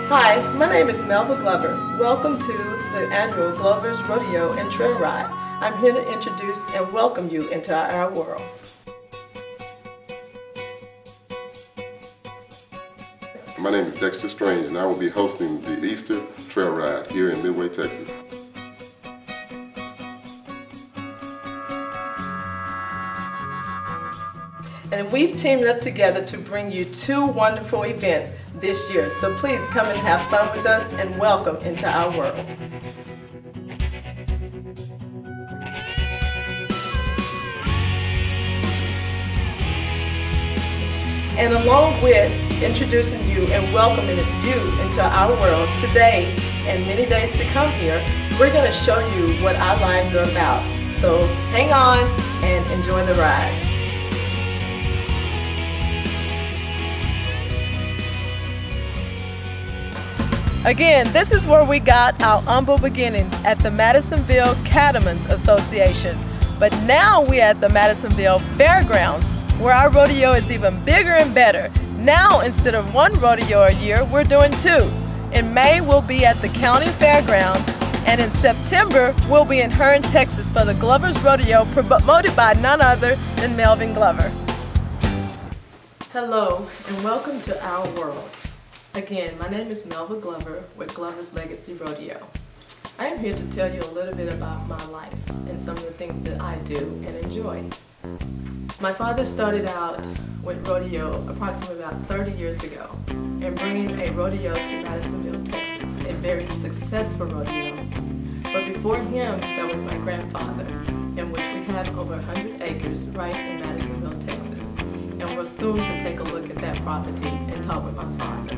Hi, my name is Melvina Glover. Welcome to the annual Glover's Rodeo and Trail Ride. I'm here to introduce and welcome you into our world. My name is Dexter Strange and I will be hosting the Easter Trail Ride here in Midway, Texas. And we've teamed up together to bring you two wonderful events this year. So please come and have fun with us and welcome into our world. And along with introducing you and welcoming you into our world today and many days to come here, we're going to show you what our lives are about. So hang on and enjoy the ride. Again, this is where we got our humble beginnings at the Madisonville Cattlemen's Association. But now we're at the Madisonville Fairgrounds, where our rodeo is even bigger and better. Now, instead of one rodeo a year, we're doing two. In May, we'll be at the County Fairgrounds, and in September, we'll be in Hearn, Texas for the Glover's Rodeo, promoted by none other than Melvin Glover. Hello, and welcome to our world. Again, my name is Melvina Glover with Glover's Legacy Rodeo. I am here to tell you a little bit about my life and some of the things that I do and enjoy. My father started out with rodeo approximately about 30 years ago and bringing a rodeo to Madisonville, Texas, a very successful rodeo. But before him, that was my grandfather, in which we have over 100 acres right in Madisonville, Texas. And we're soon to take a look at that property and talk with my father.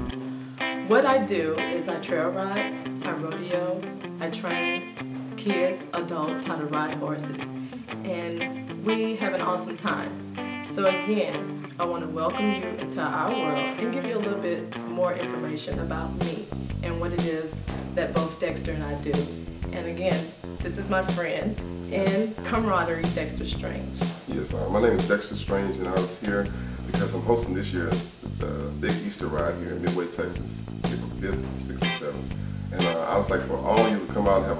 What I do is I trail ride, I rodeo, I train kids, adults how to ride horses, and we have an awesome time. So again, I want to welcome you into our world and give you a little bit more information about me and what it is that both Dexter and I do. And again, this is my friend and camaraderie, Dexter Strange. Yes, my name is Dexter Strange and I was here because I'm hosting this year the big Easter ride here in Midway, Texas, April 5th, 6th, and 7th. And I was like for all of you to come out and have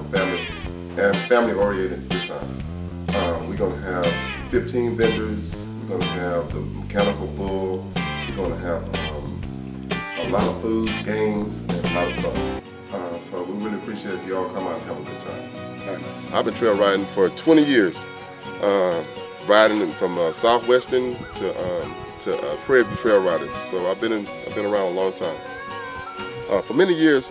a family-oriented good time. We're going to have 15 vendors, we're going to have the mechanical bull, we're going to have a lot of food, games, and a lot of fun. So we really appreciate if you all come out and have a good time. I've been trail riding for 20 years, riding from Southwestern to Prairie View Trail Riders. So I've been around a long time. For many years,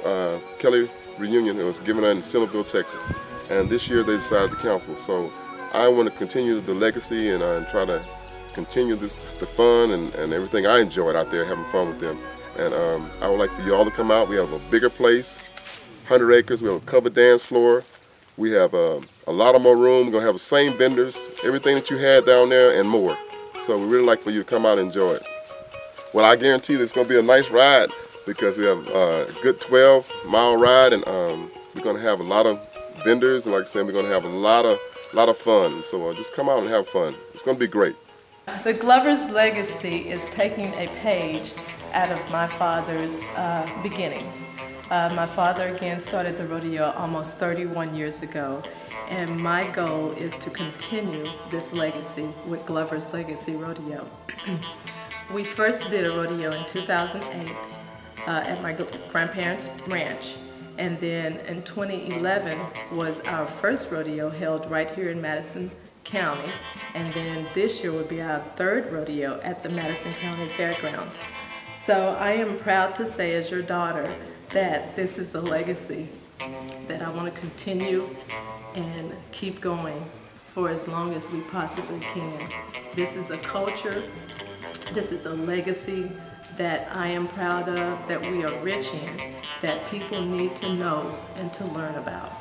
Kelly Reunion was given out in Centerville, Texas, and this year they decided to cancel. So I want to continue the legacy and try to continue the fun and everything I enjoyed out there, having fun with them. And I would like for you all to come out. We have a bigger place, 100 acres. We have a covered dance floor. We have a lot of more room. We're going to have the same vendors, everything that you had down there and more. So we really like for you to come out and enjoy it. Well, I guarantee that it's going to be a nice ride because we have a good 12-mile ride, and we're going to have a lot of vendors, and like I said, we're going to have a lot of fun. So just come out and have fun. It's going to be great. The Glover's legacy is taking a page out of my father's beginnings. My father again started the rodeo almost 31 years ago, and my goal is to continue this legacy with Glover's Legacy Rodeo. We first did a rodeo in 2008 at my grandparents' ranch, and then in 2011 was our first rodeo held right here in Madison County, and then this year will be our third rodeo at the Madison County Fairgrounds. So I am proud to say as your daughter that this is a legacy that I want to continue and keep going for as long as we possibly can. This is a culture, this is a legacy that I am proud of, that we are rich in, that people need to know and to learn about.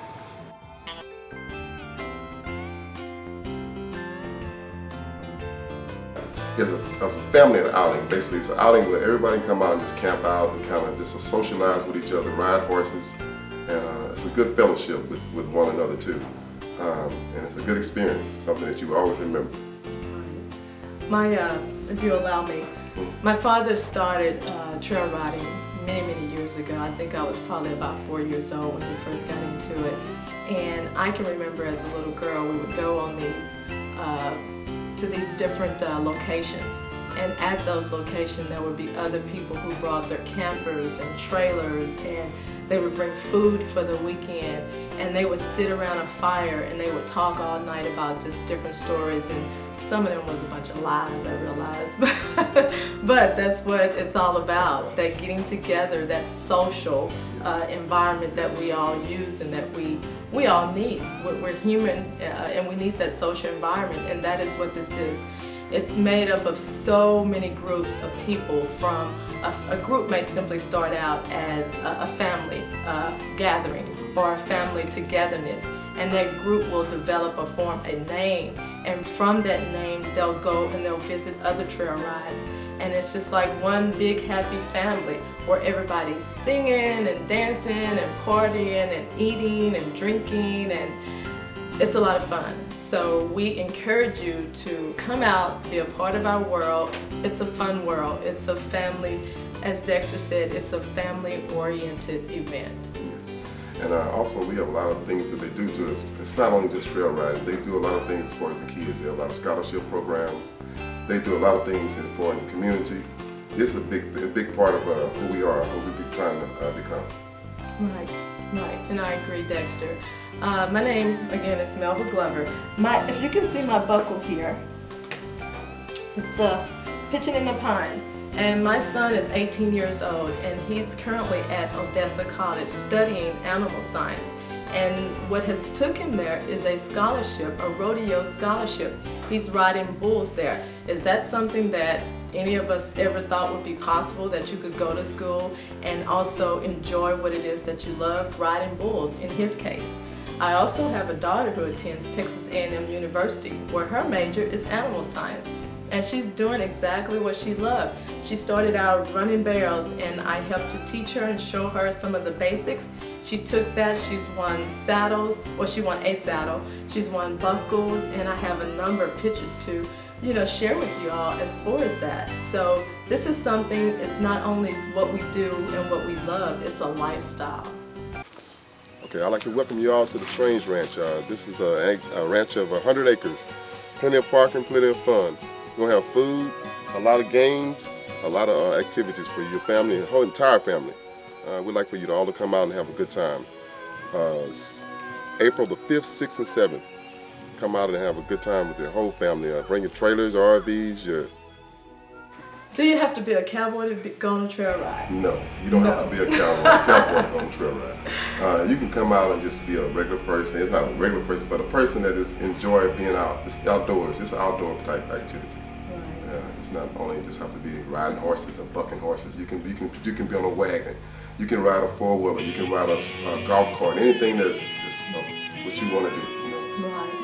It's a family outing. Basically, it's an outing where everybody can come out and just camp out and kind of just socialize with each other, ride horses, and it's a good fellowship with one another too. And it's a good experience, something that you always remember. If you allow me, my father started trail riding many years ago. I think I was probably about 4 years old when we first got into it. And I can remember as a little girl, we would go on these, to these different locations. And at those locations, there would be other people who brought their campers and trailers, and they would bring food for the weekend, and they would sit around a fire and they would talk all night about just different stories, and some of them was a bunch of lies, I realized, but that's what it's all about, that getting together, that social environment that we all use and that we all need. We're human and we need that social environment, and that is what this is. It's made up of so many groups of people. From a group may simply start out as a family gathering or a family togetherness, and that group will develop or form a name, and from that name they'll go and they'll visit other trail rides, and it's just like one big happy family where everybody's singing and dancing and partying and eating and drinking, and it's a lot of fun. So we encourage you to come out, be a part of our world. It's a fun world. It's a family, as Dexter said, it's a family-oriented event. And also we have a lot of things that they do to us. It's not only just trail riding. They do a lot of things as far as the kids. They have a lot of scholarship programs. They do a lot of things for the community. It's a big part of who we are, who we're trying to become. Right, and I agree, Dexter. My name, again, is Melvina Glover. If you can see my buckle here, it's Pitching in the Pines. And my son is 18 years old, and he's currently at Odessa College studying animal science. And what has took him there is a scholarship, a rodeo scholarship. He's riding bulls there. Is that something that any of us ever thought would be possible, that you could go to school and also enjoy what it is that you love, riding bulls in his case? I also have a daughter who attends Texas A&M University, where her major is animal science. And she's doing exactly what she loved. She started out running barrels, and I helped to teach her and show her some of the basics. She took that, she's won saddles, well, she won a saddle, she's won buckles, and I have a number of pictures to share with you all as far as that. So this is something, it's not only what we do and what we love, it's a lifestyle. Okay, I'd like to welcome you all to the Strange Ranch. This is a ranch of 100 acres. Plenty of parking, plenty of fun. We're going to have food, a lot of games, a lot of activities for your family, the whole entire family. We'd like for you to all to come out and have a good time. April the 5th, 6th, and 7th. Come out and have a good time with your whole family. Bring your trailers, RVs, Do you have to be a cowboy to go on a trail ride? No, you don't have to be a cowboy to go on a trail ride. You can come out and just be a regular person. It's not a regular person, but a person that is enjoy being out. It's outdoors. It's an outdoor type activity. Right. It's not only just have to be riding horses and bucking horses. You can be on a wagon. You can ride a four-wheeler. You can ride a golf cart. Anything that's what you want to do. Right.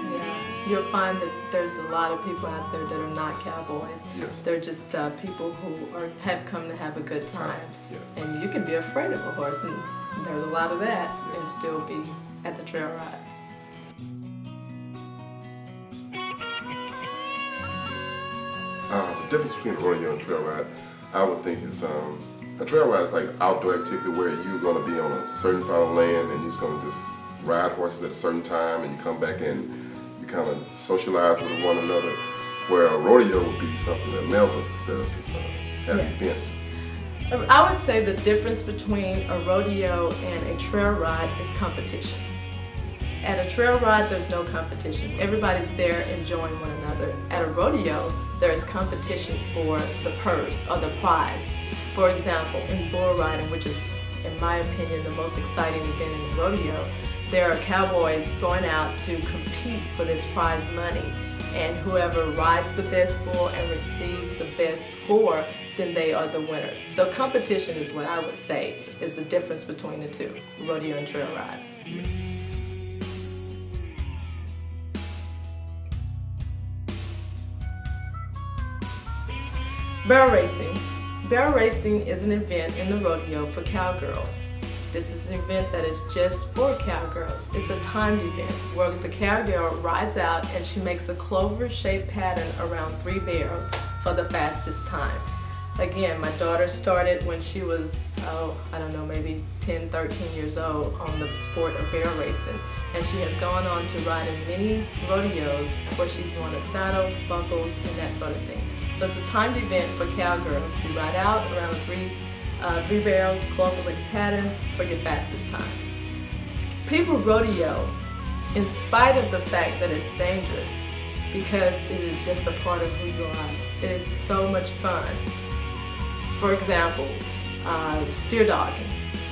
You'll find that there's a lot of people out there that are not cowboys. Yes. They're just people who have come to have a good time. Yeah. And you can be afraid of a horse, and there's a lot of that, and still be at the trail rides. The difference between a rodeo and a trail ride, I would think is a trail ride is like an outdoor activity where you're going to be on a certain part of land and you're just going to just ride horses at a certain time, and you come back and kind of socialize with one another, where a rodeo would be something that Melvin does, is have events. I would say the difference between a rodeo and a trail ride is competition. At a trail ride, there's no competition. Everybody's there enjoying one another. At a rodeo, there's competition for the purse or the prize. For example, in bull riding, which is, in my opinion, the most exciting event in the rodeo, there are cowboys going out to compete for this prize money, and whoever rides the best bull and receives the best score, then they are the winner. So competition is what I would say is the difference between the two, rodeo and trail ride. Barrel racing. Barrel racing is an event in the rodeo for cowgirls. This is an event that is just for cowgirls. It's a timed event where the cowgirl rides out and she makes a clover-shaped pattern around 3 barrels for the fastest time. Again, my daughter started when she was, I don't know, maybe 10, 13 years old on the sport of barrel racing. And she has gone on to ride in many rodeos where she's won a saddle, buckles, and that sort of thing. So it's a timed event for cowgirls who ride out around three barrels, clover-leaf pattern for your fastest time. People rodeo in spite of the fact that it's dangerous because it is just a part of who you are. It is so much fun. For example, steer dogging.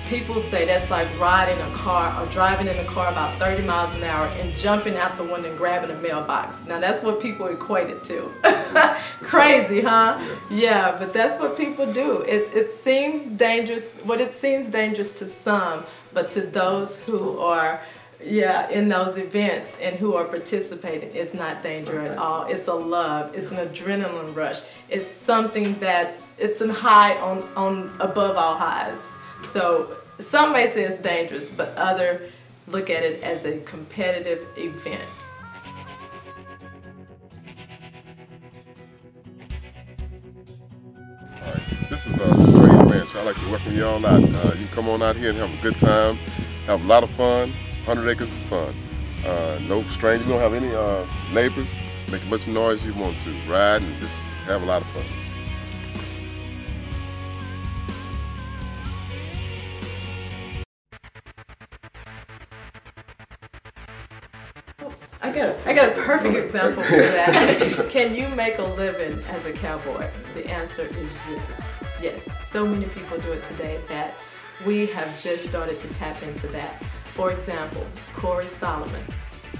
People say that's like riding a car or driving in a car about 30 miles an hour and jumping out the window and grabbing a mailbox. Now that's what people equate it to. Crazy, huh? Yeah, but that's what people do. It seems dangerous, it seems dangerous to some, but to those who are in those events and who are participating, it's not danger at all. It's a love. It's an adrenaline rush. It's something it's a high on above all highs. So some may say it's dangerous, but others look at it as a competitive event. All right. This is the Strange Ranch. I'd like to welcome you all out. You can come on out here and have a good time, have a lot of fun, 100 acres of fun. No strange, you don't have any neighbors, make as much noise you want to, ride and just have a lot of fun. I got a perfect example for that. Can you make a living as a cowboy? The answer is yes. Yes, so many people do it today that we have just started to tap into that. For example, Corey Solomon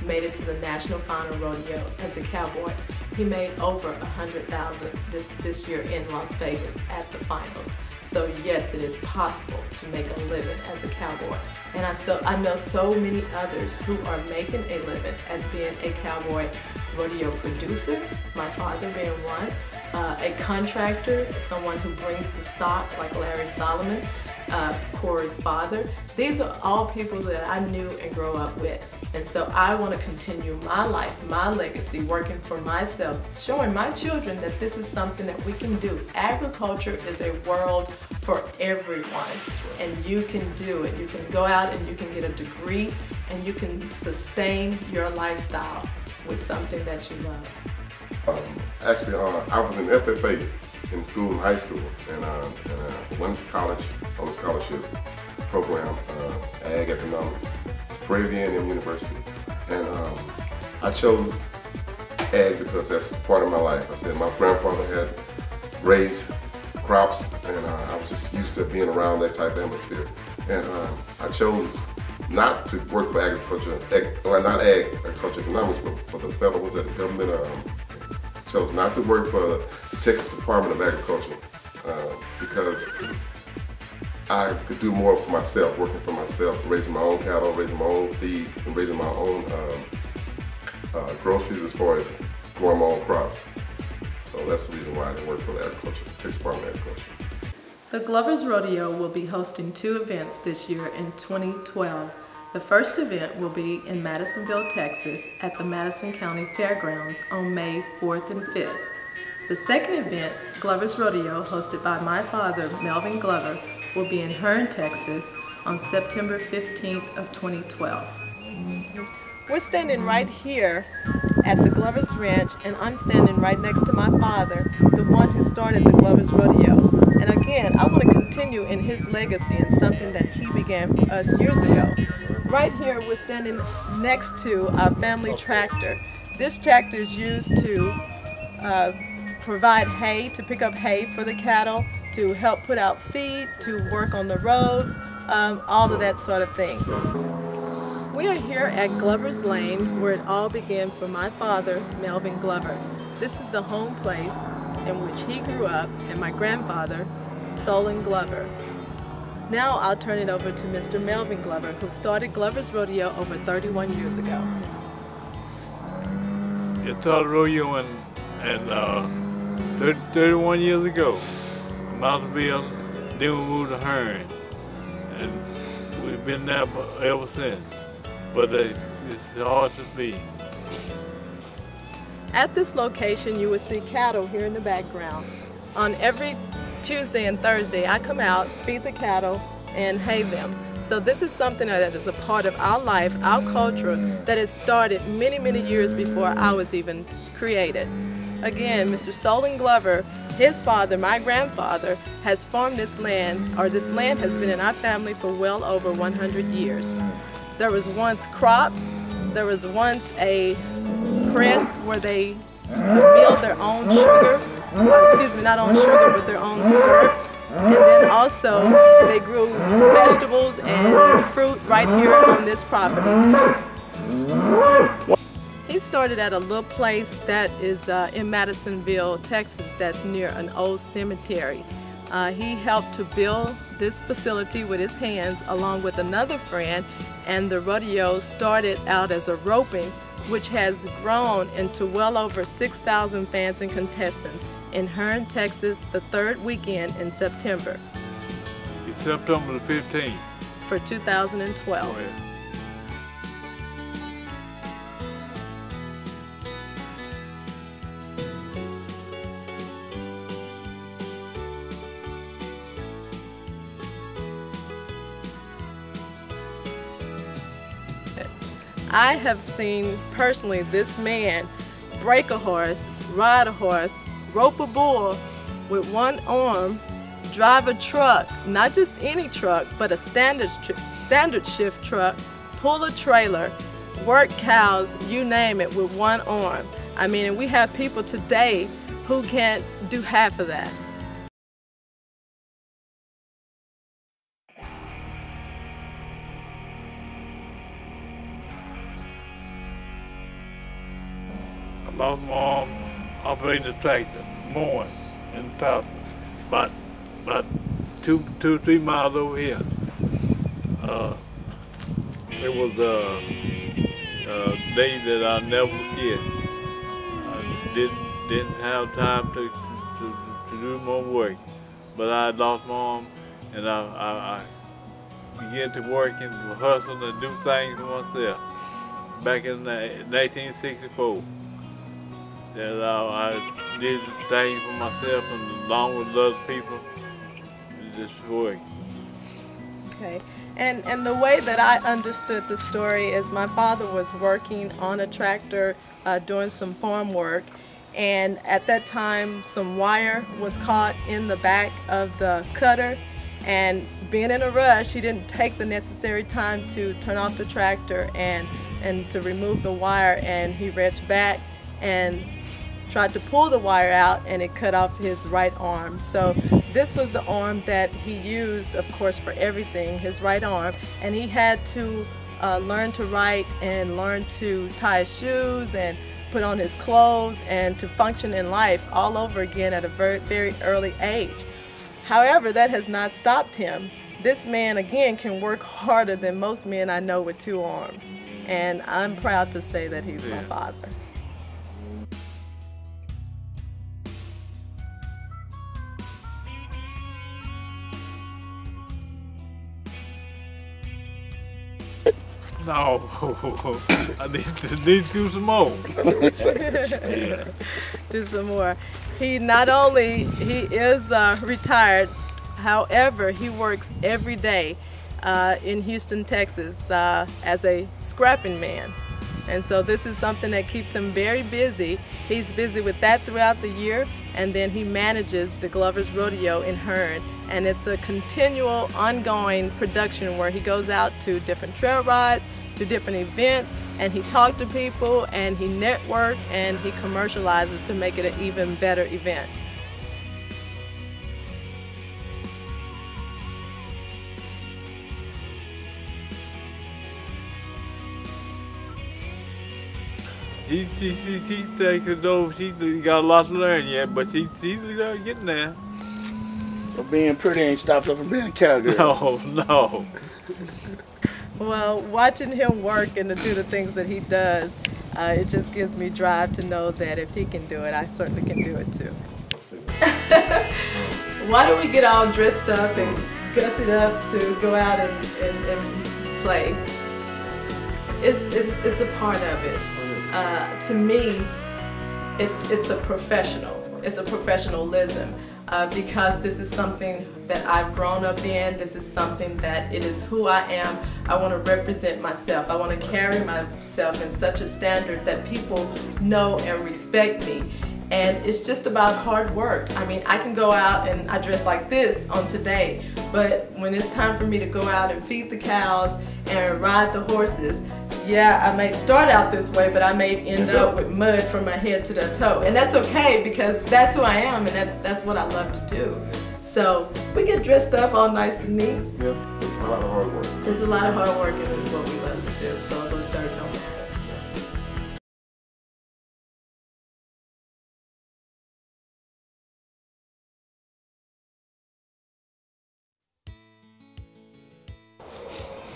made it to the National Final Rodeo as a cowboy. He made over $100,000 this year in Las Vegas at the finals. So yes, it is possible to make a living as a cowboy. And I know so many others who are making a living as being a cowboy rodeo producer, my father being one, a contractor, someone who brings the stock like Larry Solomon, Corey's father. These are all people that I knew and grew up with. And so I want to continue my life, my legacy, working for myself, showing my children that this is something that we can do. Agriculture is a world for everyone, and you can do it. You can go out and you can get a degree, and you can sustain your lifestyle with something that you love. Actually, I was in FFA in school, in high school, and went to college on a scholarship program, Ag Economics, to Brave A&M University. And I chose Ag because that's part of my life. I said my grandfather had raised crops, and I was just used to being around that type of atmosphere. And I chose not to work for agriculture, not agriculture economics, but for the federal, was that the government? Chose not to work for the Texas Department of Agriculture because I could do more for myself, working for myself, raising my own cattle, raising my own feed, and raising my own groceries as far as growing my own crops. So that's the reason why I didn't work for the Texas Department of Agriculture. The Glover's Rodeo will be hosting 2 events this year in 2012. The first event will be in Madisonville, Texas at the Madison County Fairgrounds on May 4th and 5th. The second event, Glover's Rodeo, hosted by my father, Melvin Glover, will be in Hearne, Texas on September 15th of 2012. We're standing right here at the Glover's Ranch, and I'm standing right next to my father, the one who started the Glover's Rodeo. And again, I want to continue in his legacy and something that he began for us years ago. Right here, we're standing next to our family tractor. This tractor is used to provide hay, to pick up hay for the cattle, to help put out feed, to work on the roads, all of that sort of thing. We are here at Glover's Lane, where it all began for my father, Melvin Glover. This is the home place in which he grew up, and my grandfather, Solon Glover. Now I'll turn it over to Mr. Melvin Glover, who started Glover's Rodeo over 31 years ago. It started rodeo 31 years ago. Mountainville, then we moved to Hearne, and we've been there ever since. But it's hard to be. At this location, you will see cattle here in the background. On every Tuesday and Thursday, I come out, feed the cattle, and hay them. So this is something that is a part of our life, our culture, that has started many, many years before I was even created. Again, Mr. Solon Glover, his father, my grandfather, has farmed this land, or this land has been in our family for well over 100 years. There was once crops, there was once a press where they milled their own sugar, excuse me, not own sugar, but their own syrup. And then also they grew vegetables and fruit right here on this property. He started at a little place that is in Madisonville, Texas, that's near an old cemetery. He helped to build this facility with his hands along with another friend, and the rodeo started out as a roping, which has grown into well over 6,000 fans and contestants in Hearn, Texas, the third weekend in September. It's September the 15th. For 2012. Oh, yeah. I have seen personally this man break a horse, ride a horse, rope a bull with one arm, drive a truck, not just any truck, but a standard shift truck, pull a trailer, work cows, you name it, with one arm. I mean, and we have people today who can't do half of that. I lost my arm operating the tractor, mowing in the pasture, about 2-3 miles over here. It was a day that I'll never forget. I didn't have time to do more work, but I lost my arm, and I began to work and hustle and do things for myself. Back in 1964. That I did things for myself and along with other people, just work. Okay, and the way that I understood the story is my father was working on a tractor doing some farm work, and at that time some wire was caught in the back of the cutter, and being in a rush, he didn't take the necessary time to turn off the tractor and to remove the wire, and he reached back and tried to pull the wire out, and it cut off his right arm. So this was the arm that he used, of course, for everything, his right arm, and he had to learn to write and learn to tie his shoes and put on his clothes and to function in life all over again at a very, very early age. However, that has not stopped him. This man, again, can work harder than most men I know with two arms, and I'm proud to say that he's my father. No, I need to do some more. Do some more. He not only, he is retired, however, he works every day in Houston, Texas as a scrapping man. And so this is something that keeps him very busy. He's busy with that throughout the year, and then he manages the Glover's Rodeo in Hearn. And it's a continual, ongoing production where he goes out to different trail rides, to different events, and he talks to people, and he networks, and he commercializes to make it an even better event. She takes it over. She got a lot to learn yet, but she's getting there. So being pretty ain't stopped her from being a cowgirl. No. Well, watching him work and to do the things that he does, it just gives me drive to know that if he can do it, I certainly can do it too. Why do we get all dressed up and gussied up to go out and play? It's a part of it. To me, it's a professional. It's a professionalism. because this is something that I've grown up in. This is something that it is who I am. I want to represent myself. I want to carry myself in such a standard that people know and respect me. And it's just about hard work. I mean, I can go out and I dress like this on today, but when it's time for me to go out and feed the cows and ride the horses, yeah, I may start out this way, but I may end up with mud from my head to the toe. And that's okay, because that's who I am, and that's what I love to do. So we get dressed up all nice and neat. Yeah, it's a lot of hard work. There's a lot of hard work, and it's what we love to do. So a little dirt don't matter.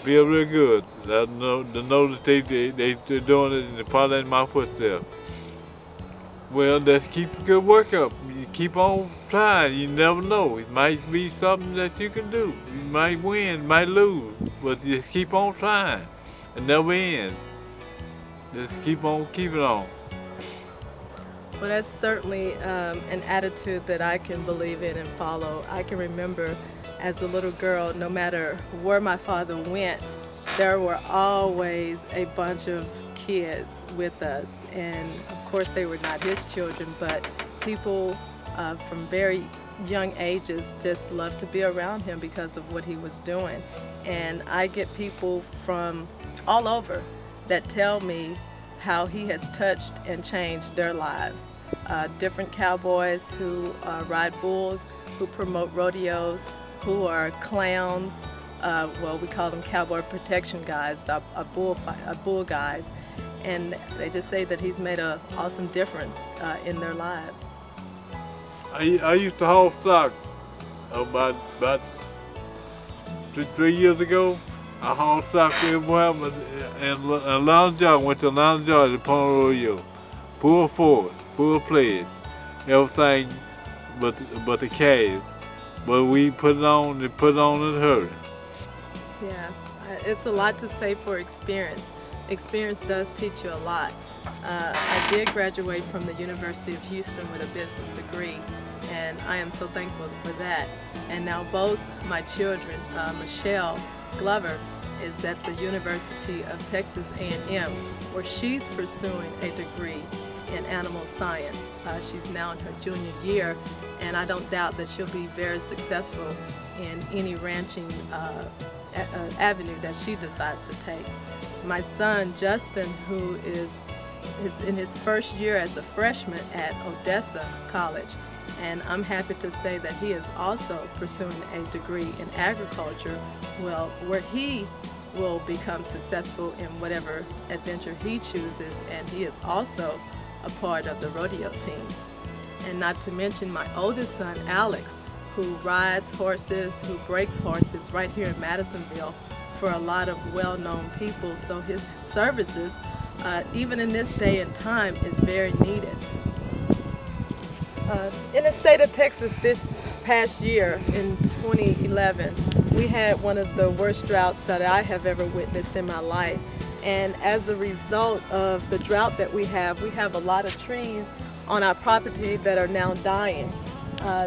Feel real good. I know, to know that they're doing it and following my footsteps. Well, just keep a good work up. You keep on trying. You never know. It might be something that you can do. You might win, might lose, but just keep on trying. It never ends. Just keep on keeping on. Well, that's certainly an attitude that I can believe in and follow. I can remember as a little girl, no matter where my father went, there were always a bunch of kids with us. And of course they were not his children, but people from very young ages just loved to be around him because of what he was doing. And I get people from all over that tell me how he has touched and changed their lives. Different cowboys who ride bulls, who promote rodeos, who are clowns, well, we call them cowboy protection guys, bull guys, and they just say that he's made an awesome difference in their lives. I used to haul stock about 3 years ago. I hauled stock everywhere, and Atlanta, Georgia. Went to Atlanta, Georgia, to Pony Rodeo. Full force, full pledge, everything but the cash. But we put it on in a hurry. Yeah, it's a lot to say for experience. Experience does teach you a lot. I did graduate from the University of Houston with a business degree, and I am so thankful for that. And now both my children, Michelle Glover is at the University of Texas A&M, where she's pursuing a degree in animal science. She's now in her junior year, and I don't doubt that she'll be very successful in any ranching avenue that she decides to take. My son Justin, who is in his first year as a freshman at Odessa College, and I'm happy to say that he is also pursuing a degree in agriculture, well, where he will become successful in whatever adventure he chooses, and he is also a part of the rodeo team. And not to mention my oldest son, Alex, who rides horses, who breaks horses right here in Madisonville for a lot of well-known people. So his services, even in this day and time, is very needed. In the state of Texas this past year, in 2011, we had one of the worst droughts that I have ever witnessed in my life. And as a result of the drought that we have a lot of trees on our property that are now dying.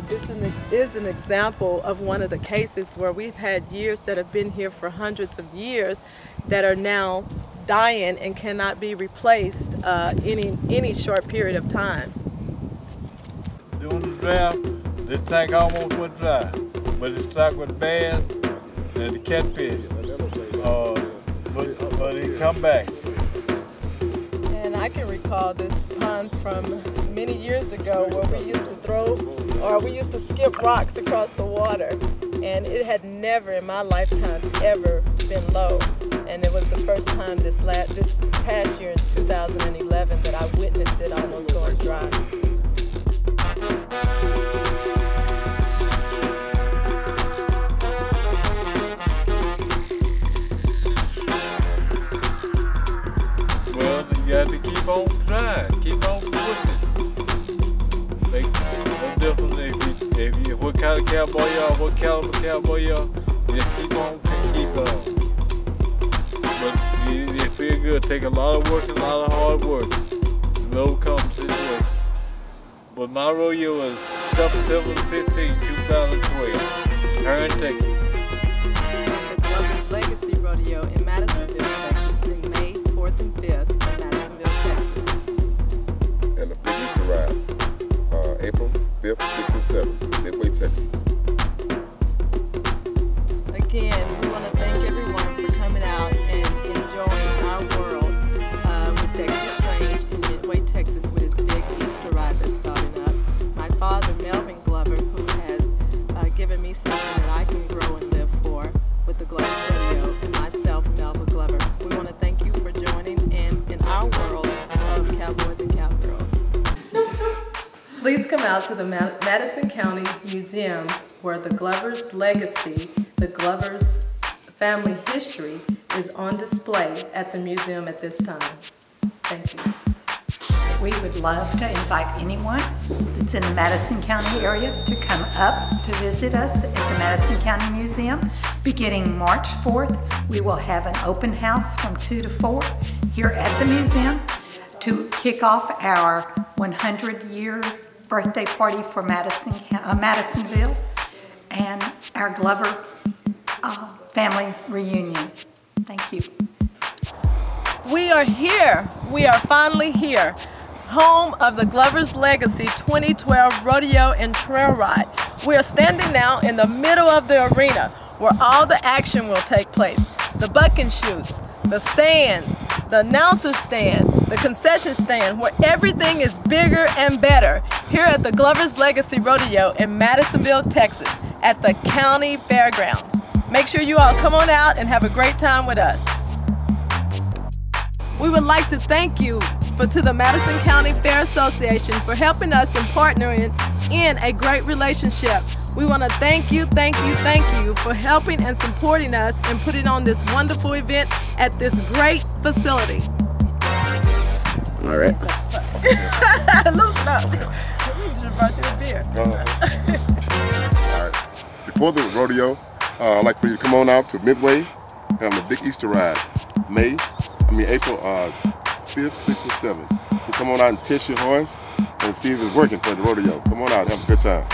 This is an example of one of the cases where we've had years that have been here for hundreds of years that are now dying and cannot be replaced any short period of time. During the drought, this tank almost went dry, but it's stocked with bass and the catfish. But he come back. And I can recall this pond from many years ago where we used to skip rocks across the water, and it had never in my lifetime ever been low. And it was the first time this past year in 2011 that I witnessed it almost going dry. Well, you got to keep on trying, keep on pushing. Make no difference if you what kind of cowboy you are, what caliber cowboy you are, just keep on. But you feel good. Take a lot of work and a lot of hard work to overcome the situation. But my rodeo is September 15, 2012, Hearn, Texas. And the Glover's Legacy Rodeo in Madisonville, Texas, in May 4th and 5th in Madisonville, Texas. And the Big Easter Ride, April 5th, 6th, and 7th, Midway, Texas. Again, we want to thank everyone for coming out and enjoying our world with Dexter Strange in Midway, Texas, with his big Easter ride that's starting up. My father, Melvin Glover, who has given me something that I can grow and live for with the Glover's Rodeo, and myself, Melvina Glover. We want to thank you for joining in our world of cowboys and cowgirls. Please come out to the Madison County Museum, where the Glover's legacy, the Glover's family history, is on display at the museum at this time. Thank you. We would love to invite anyone that's in the Madison County area to come up to visit us at the Madison County Museum. Beginning March 4th, we will have an open house from 2 to 4 here at the museum to kick off our 100-year birthday party for Madisonville and our Glover family reunion. Thank you. We are here. We are finally here. Home of the Glover's Legacy 2012 Rodeo and Trail Ride. We are standing now in the middle of the arena where all the action will take place. The buck and shoots, the stands, the announcer stand, the concession stand, where everything is bigger and better here at the Glover's Legacy Rodeo in Madisonville, Texas at the County Fairgrounds. Make sure you all come on out and have a great time with us. We would like to thank you to the Madison County Fair Association for helping us and partnering in a great relationship. We want to thank you for helping and supporting us and putting on this wonderful event at this great facility. All right. Loosen up. We just brought you a beer. All right. Before the rodeo, I'd like for you to come on out to Midway on the Big Easter Ride, April 5th, 6th, and 7th. You come on out and test your horse and see if it's working for the rodeo. Come on out and have a good time.